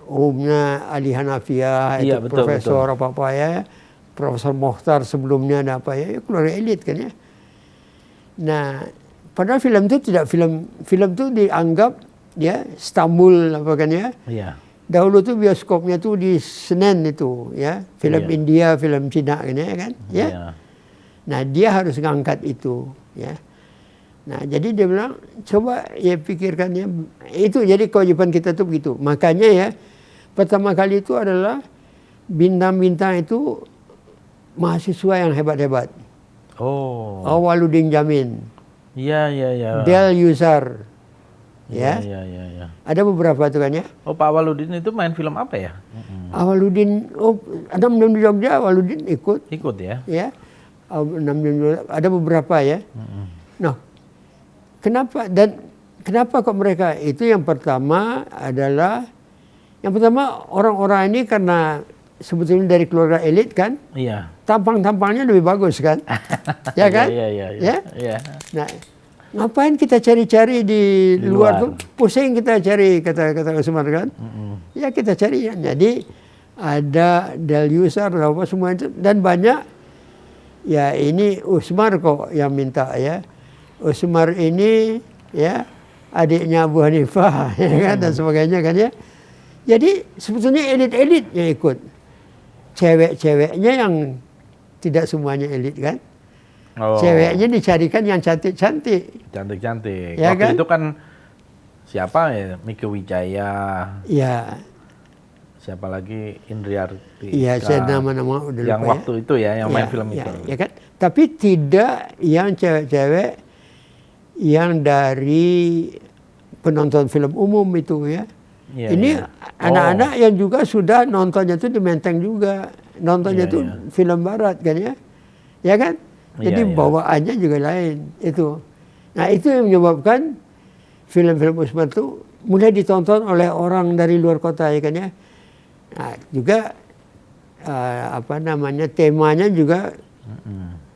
Umumnya Ali Hanafiah, itu profesor apa ya, Profesor Mokhtar sebelumnya ada keluarga elit kan ya. Nah, padahal film itu tidak film itu dianggap ya Istanbul apa kan ya. Iya. Dahulu tuh bioskopnya tuh di Senen itu ya, film India, film Cina kan ya kan, ya. Nah, dia harus ngangkat itu ya. Nah, jadi dia bilang coba ya pikirkan ya, itu jadi kewajiban kita tuh begitu. Makanya ya pertama kali itu adalah bintang-bintang itu mahasiswa yang hebat-hebat. Awaluddin Jamin. Iya. Del Yusar. Iya. Ada beberapa tuh kan ya. Pak Awaluddin itu main film apa ya? Awaluddin, 6 jam di Jogja, Awaluddin ikut ya. Ya. 6 jam ada beberapa ya. Nah, kenapa kok mereka itu yang pertama orang-orang ini karena sebetulnya dari keluarga elit kan. Iya. Tampang-tampangnya lebih bagus kan. Ya kan? Iya. Nah, ngapain kita cari-cari di luar tuh? Pusing kita cari, kata Usmar kan. Ya kita cari ya. Jadi ada Del Yusar apa semua itu, dan banyak ya ini Usmar kok yang minta ya. Usmar ini ya adiknya Abu Hanifah ya kan, dan sebagainya kan ya. Jadi sebetulnya elit-elit yang ikut. Cewek-ceweknya yang tidak semuanya elit kan. Ceweknya dicarikan yang cantik-cantik. Cantik-cantik. Ya, waktu kan? itu kan siapa ya? Mike Wijaya. Iya. Siapa lagi? Indriarti. Iya, saya nama-nama udah lupa. Yang waktu itu ya, yang main film itu. Ya kan. Tapi tidak yang cewek-cewek yang dari penonton film umum itu ya. Iya, Ini iya. anak-anak yang juga sudah nontonnya itu di Menteng juga. Nontonnya Iya, itu iya. film barat kan ya. Ya kan? Jadi Iya, iya. bawaannya juga lain itu. Nah, itu yang menyebabkan film-film Usmar itu mulai ditonton oleh orang dari luar kota ya kan ya. Nah, juga temanya juga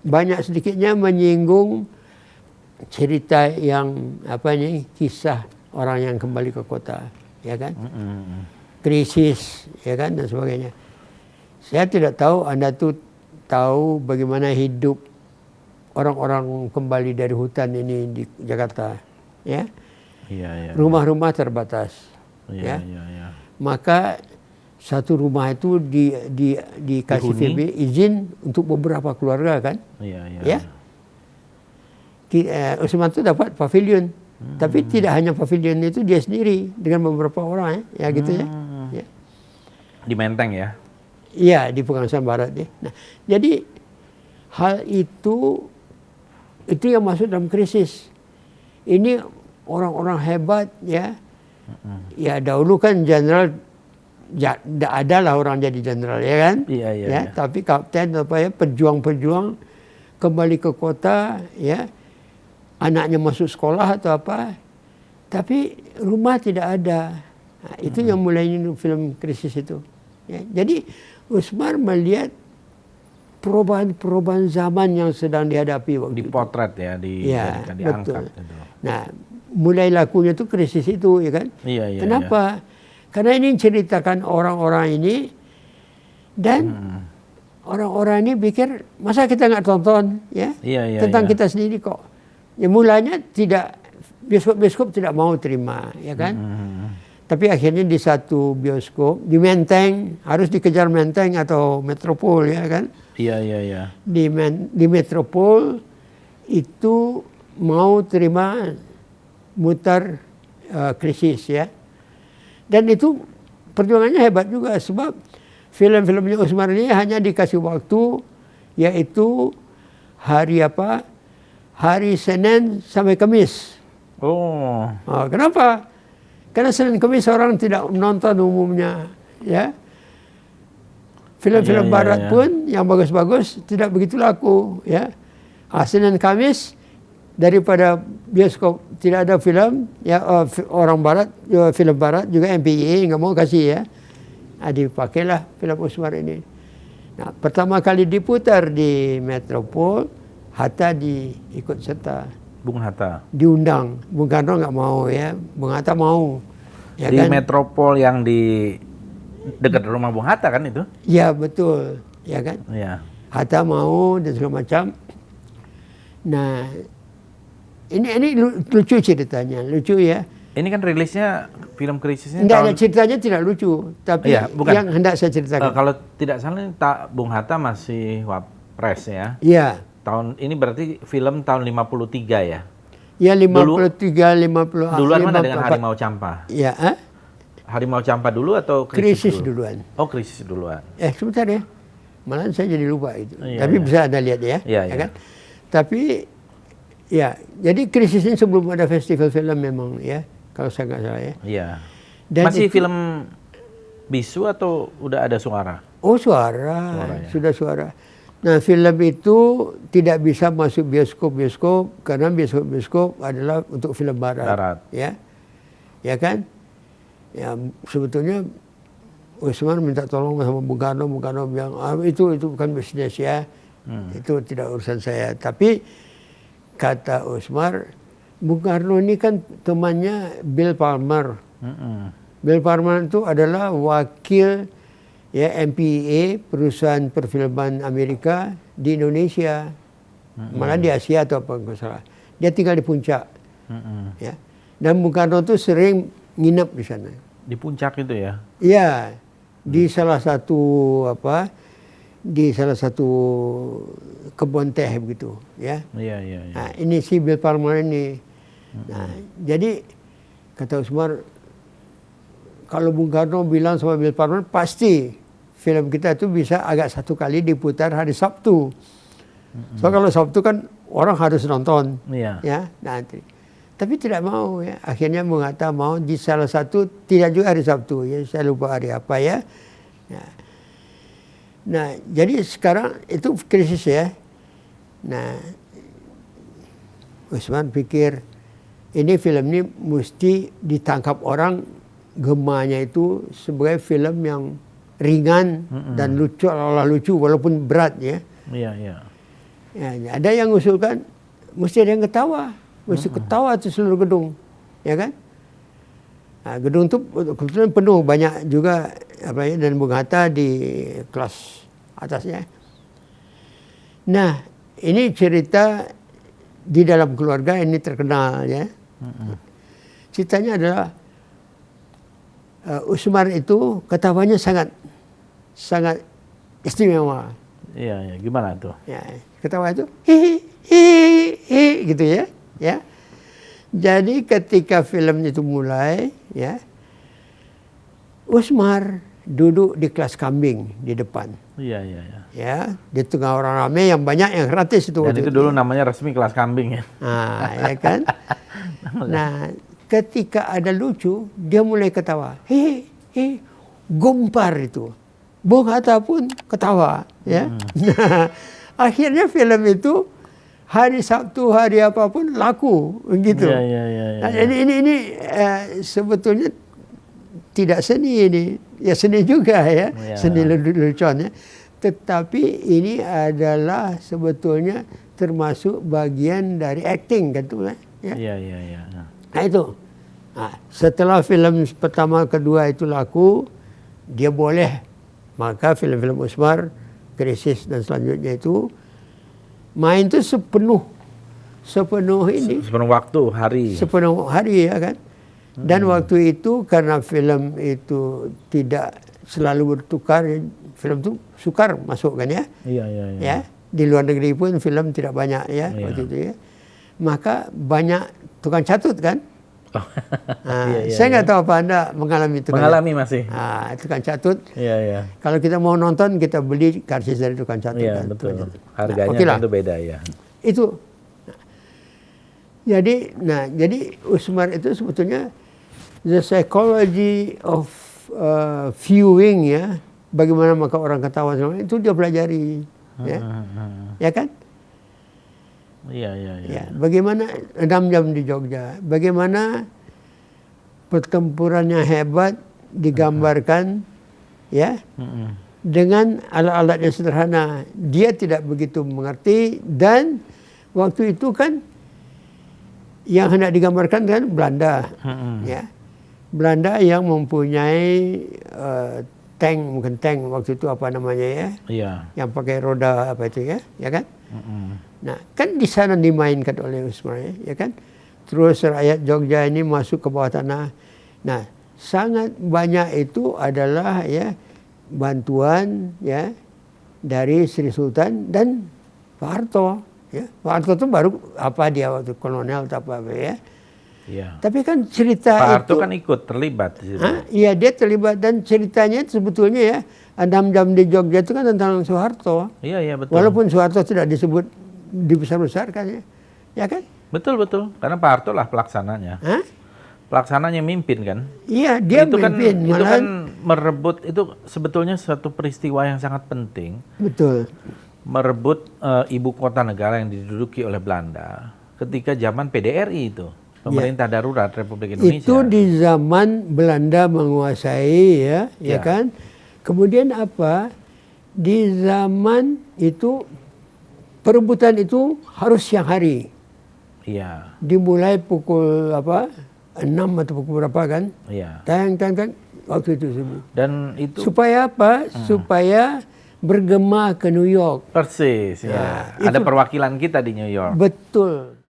banyak sedikitnya menyinggung cerita yang kisah orang yang kembali ke kota, ya kan? Krisis, ya kan, dan sebagainya. Saya tidak tahu Anda tuh tahu bagaimana hidup orang-orang kembali dari hutan ini di Jakarta, ya. Iya, iya. Rumah-rumah terbatas, Iya, ya. iya, iya. Maka satu rumah itu dikasih Dihuni. VB izin untuk beberapa keluarga kan, Iya, iya. ya. Usman itu dapat pavilion, tapi tidak hanya pavilion itu dia sendiri dengan beberapa orang ya gitu ya. Ya. Di Menteng ya? Iya, di Pegangsaan Barat ya. Nah, jadi hal itu yang masuk dalam krisis. Ini orang-orang hebat ya. Ya dahulu kan jenderal ada lah orang jadi jenderal ya kan. Iya, iya, ya, iya. tapi kapten pejuang-pejuang kembali ke kota ya. Anaknya masuk sekolah atau apa. Tapi rumah tidak ada. Nah, itu yang mulai film krisis itu. Ya, jadi Usmar melihat perubahan zaman yang sedang dihadapi waktu itu. Dipotret ya, Ya, diangkat. betul. Gitu. Nah, mulai lakunya itu krisis itu, ya kan? Iya, iya. Kenapa? Karena ini ceritakan orang-orang ini dan orang-orang ini pikir masa kita nggak tonton, ya? Iya, iya, tentang iya. kita sendiri kok. Ya mulanya tidak bioskop-bioskop tidak mau terima, ya kan? Tapi akhirnya di satu bioskop di Menteng, harus dikejar Menteng atau Metropol ya kan. Iya, iya, iya. Di Metropol itu mau terima mutar krisis ya. Dan itu perjuangannya hebat juga sebab film-filmnya Usmar ini hanya dikasih waktu yaitu hari Senin sampai Kamis. Oh. Kenapa? Karena Senin Kamis orang tidak menonton umumnya, ya. Film-film Barat pun yang bagus-bagus tidak begitu laku, ya. Senin Kamis daripada bioskop tidak ada film, ya orang Barat, film Barat juga MPI nggak mau kasih ya. Dipakailah film Usmar ini. Nah, pertama kali diputar di Metropol, Hatta diikut serta. Bung Hatta. Diundang, Bung Karno nggak mau ya, Bung Hatta mau. Ya di kan? Metropol yang di dekat rumah Bung Hatta kan itu? Ya betul, ya kan? Iya. Hatta mau dan segala macam. Nah, ini lucu ceritanya, lucu ya. Ini kan rilisnya film krisisnya Tidak ada ceritanya tidak lucu, tapi Iya, bukan. yang hendak saya ceritakan. kalau tidak salah Bung Hatta masih Wapres ya. Iya. Tahun ini berarti film tahun 53 ya. Ya 53, 50. Duluan mana dengan Harimau Campa? Ya, Harimau Campa dulu atau krisis duluan. Oh, krisis duluan. Sebentar ya. Malah saya jadi lupa itu. Iya, Tapi iya. bisa Anda lihat ya. Iya, ya iya. kan? Tapi ya, jadi krisis ini sebelum ada festival film memang ya, kalau saya nggak salah ya. Iya. Dan Masih itu- film bisu atau udah ada suara? Oh suara ya. sudah suara. Nah film itu tidak bisa masuk bioskop karena bioskop adalah untuk film barat. Ya, ya kan? Ya sebetulnya Usmar minta tolong sama Bung Karno bilang itu bukan bisnis ya, itu tidak urusan saya. Tapi kata Usmar, Bung Karno ini kan temannya Bill Palmer. Bill Palmer itu adalah wakil ya MPA, perusahaan perfilman Amerika di Indonesia, malah di Asia atau apa nggak salah. Dia tinggal di Puncak, ya. Dan Bung Karno itu sering nginep di sana. Di Puncak itu ya? Iya, di salah satu kebun teh begitu, ya. Iya, iya, iya. Nah, ini si Bill Palmer ini. Nah, jadi kata Usmar, kalau Bung Karno bilang sama Bill Palmer, pasti film kita itu bisa agak satu kali diputar hari Sabtu. So kalau Sabtu kan orang harus nonton, Iya. ya nanti. Tapi tidak mau ya. Akhirnya mengatakan mau di salah satu, tidak juga hari Sabtu ya. Saya lupa hari apa ya. Nah, jadi sekarang itu krisis ya. Nah, Usman pikir ini film ini mesti ditangkap orang gemanya itu sebagai film yang ringan dan lucu, olah lucu walaupun berat ya. Iya, iya. Ya, ada yang usulkan mesti ada yang ketawa. Mesti ketawa itu seluruh gedung, ya kan? Nah, gedung itu kebetulan penuh, banyak juga apa ya, dan Bung Hatta di kelas atasnya. Nah, ini cerita di dalam keluarga ini terkenal ya. Ceritanya adalah Usmar itu ketawanya sangat istimewa. Iya, iya. Gimana tuh? Ya, ketawa itu hihi gitu ya. Ya, jadi ketika film itu mulai, ya, Usmar duduk di kelas kambing di depan. Iya, iya, iya. Ya, di tengah orang ramai yang banyak yang gratis itu. Dan itu dulu namanya resmi kelas kambing ya. Nah, ya kan. Nah, ketika ada lucu, dia mulai ketawa. Hehe, gompar itu. Bung Hatta pun ketawa, ya. Nah, akhirnya film itu hari Sabtu, hari apapun laku, gitu. Iya, iya, iya. Nah, ini sebetulnya tidak seni ini, ya seni juga ya, Ya. seni lelucon ya. Tetapi ini adalah sebetulnya termasuk bagian dari acting kan tuh ya. Iya, iya, iya. Nah itu. Nah, setelah film pertama kedua itu laku, dia boleh, maka film-film Usmar, Krisis dan selanjutnya itu main itu sepenuh ini. Sepenuh waktu, hari. Sepenuh hari ya kan. Dan waktu itu karena film itu tidak selalu bertukar, film itu sukar masuk kan ya. Iya, iya, iya. Ya, di luar negeri pun film tidak banyak ya Iya. waktu itu ya. Maka banyak tukang catut kan. Oh. Nah, Iya, iya, saya nggak iya. tahu apa Anda mengalami tukang Mengalami masih. Nah, tukang catut. Iya, iya. Kalau kita mau nonton kita beli karcis dari tukang catut. Iya, kan. betul. Tukang catut. Harganya Nah, oke lah. tentu beda ya. Itu. Jadi Usmar itu sebetulnya the psychology of viewing ya. Bagaimana maka orang ketawa sama itu dia pelajari, ya, ya kan? Iya, iya, iya. Ya, bagaimana 6 jam di Jogja, bagaimana pertempurannya hebat digambarkan, ya, dengan alat-alat yang sederhana. Dia tidak begitu mengerti dan waktu itu kan yang hendak digambarkan kan Belanda, ya, Belanda yang mempunyai tank, mungkin tank waktu itu apa namanya ya, Iya. yang pakai roda apa itu ya, ya kan? Nah, kan di sana dimainkan oleh Usmar ya kan? Terus rakyat Jogja ini masuk ke bawah tanah. Nah, sangat banyak itu adalah ya bantuan ya dari Sri Sultan dan Pak Harto. Ya, Pak Harto itu baru apa dia waktu kolonel atau apa ya. Iya. Tapi kan cerita Pak itu, Harto kan ikut terlibat di situ. iya dia terlibat dan ceritanya sebetulnya ya 6 jam di Jogja itu kan tentang Soeharto. Iya, iya, betul. Walaupun Soeharto tidak disebut dibesar-besarkan ya, ya kan? Betul, betul. Karena Pak Harto lah pelaksananya. Hah? Pelaksananya mimpin kan. Iya dia itu kan, memimpin, itu malahan kan merebut, itu sebetulnya suatu peristiwa yang sangat penting. betul. Merebut ibu kota negara yang diduduki oleh Belanda ketika zaman PDRI itu. Pemerintah Darurat Republik Indonesia. Itu di zaman Belanda menguasai ya, ya Ya. kan? Kemudian apa? Di zaman itu perebutan itu harus siang hari. Iya, Dimulai pukul apa? 6 atau pukul berapa kan? iya. Tayang kan waktu itu semua. Dan itu Supaya apa? Supaya bergema ke New York. persis ya. Nah, Ada itu- perwakilan kita di New York. Betul.